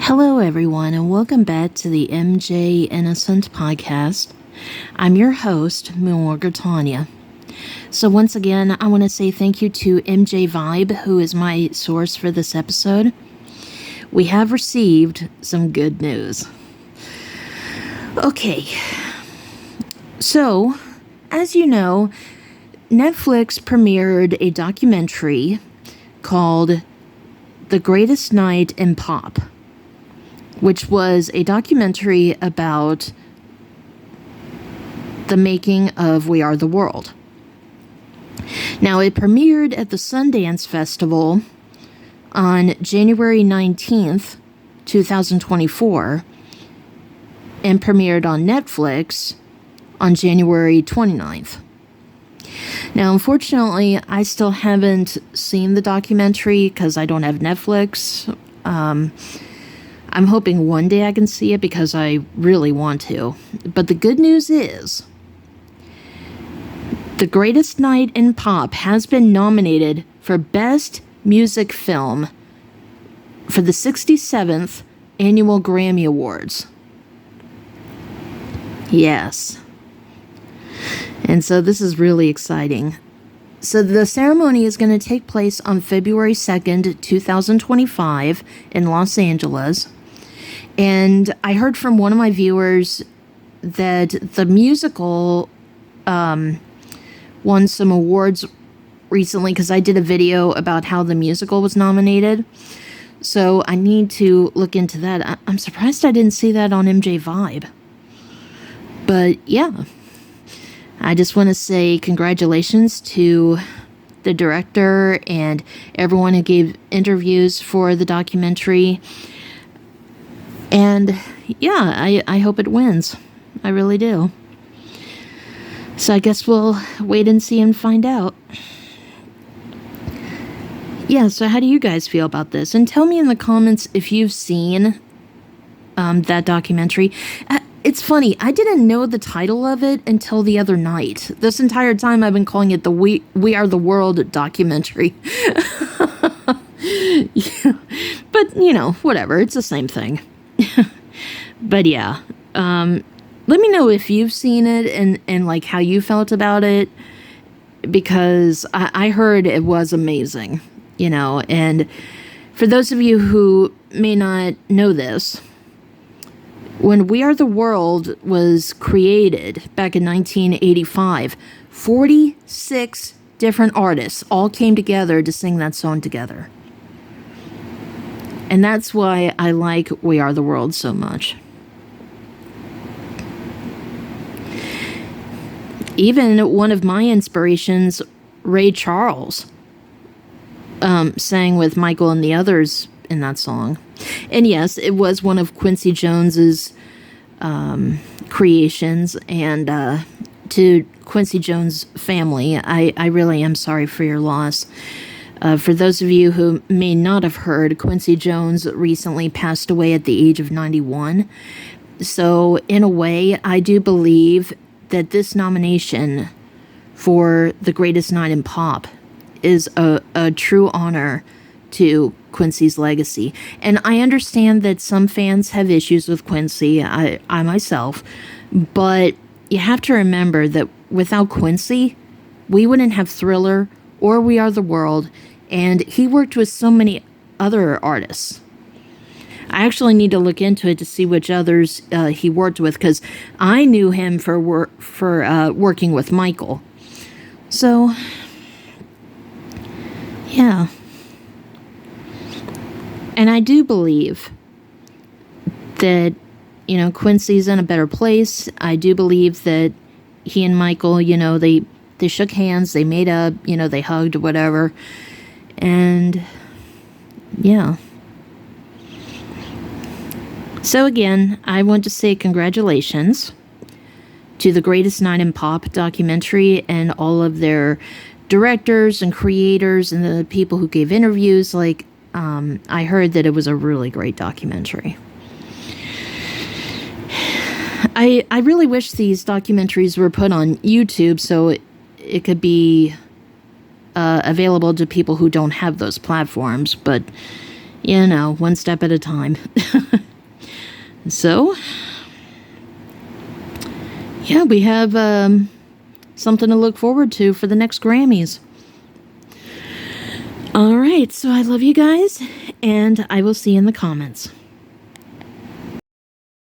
Hello, everyone, and welcome back to the MJ Innocent podcast. I'm your host, Morgan Tanya. So once again, I want to say thank you to MJ Vibe, who is my source for this episode. We have received some good news. Okay, so as you know, Netflix premiered a documentary called The Greatest Night in Pop, which was a documentary about the making of We Are the World. Now, it premiered at the Sundance Festival on January 19th, 2024, and premiered on Netflix on January 29th. Now, unfortunately, I still haven't seen the documentary because I don't have Netflix. I'm hoping one day I can see it because I really want to. But the good news is, The Greatest Night in Pop has been nominated for Best Music Film for the 67th Annual Grammy Awards. Yes. And so this is really exciting. So the ceremony is going to take place on February 2nd, 2025 in Los Angeles. And I heard from one of my viewers that the musical won some awards recently because I did a video about how the musical was nominated. So I need to look into that. I'm surprised I didn't see that on MJ Vibe. But yeah, I just want to say congratulations to the director and everyone who gave interviews for the documentary. And yeah, I hope it wins. I really do. So I guess we'll wait and see and find out. Yeah, so how do you guys feel about this? And tell me in the comments if you've seen that documentary. It's funny, I didn't know the title of it until the other night. This entire time I've been calling it the We Are the World documentary. Yeah. But, whatever, it's the same thing. But yeah, let me know if you've seen it and like how you felt about it, because I heard it was amazing, and for those of you who may not know this, when We Are the World was created back in 1985, 46 different artists all came together to sing that song together. And that's why I like We Are the World so much. Even one of my inspirations, Ray Charles, sang with Michael and the others in that song. And yes, it was one of Quincy Jones's creations. And to Quincy Jones' family, I really am sorry for your loss. For those of you who may not have heard, Quincy Jones recently passed away at the age of 91. So, in a way, I do believe that this nomination for The Greatest Night in Pop is a true honor to Quincy's legacy. And I understand that some fans have issues with Quincy, I myself, but you have to remember that without Quincy, we wouldn't have Thriller or We Are the World, and he worked with so many other artists. I actually need to look into it to see which others he worked with, because I knew him for working with Michael. So, yeah. And I do believe that, Quincy's in a better place. I do believe that he and Michael, they shook hands, they made up, they hugged, whatever. And, yeah. So again, I want to say congratulations to The Greatest Night in Pop documentary and all of their directors and creators and the people who gave interviews. I heard that it was a really great documentary. I really wish these documentaries were put on YouTube so it could be available to people who don't have those platforms, but one step at a time. So, yeah, we have something to look forward to for the next Grammys. All right, so I love you guys, and I will see you in the comments.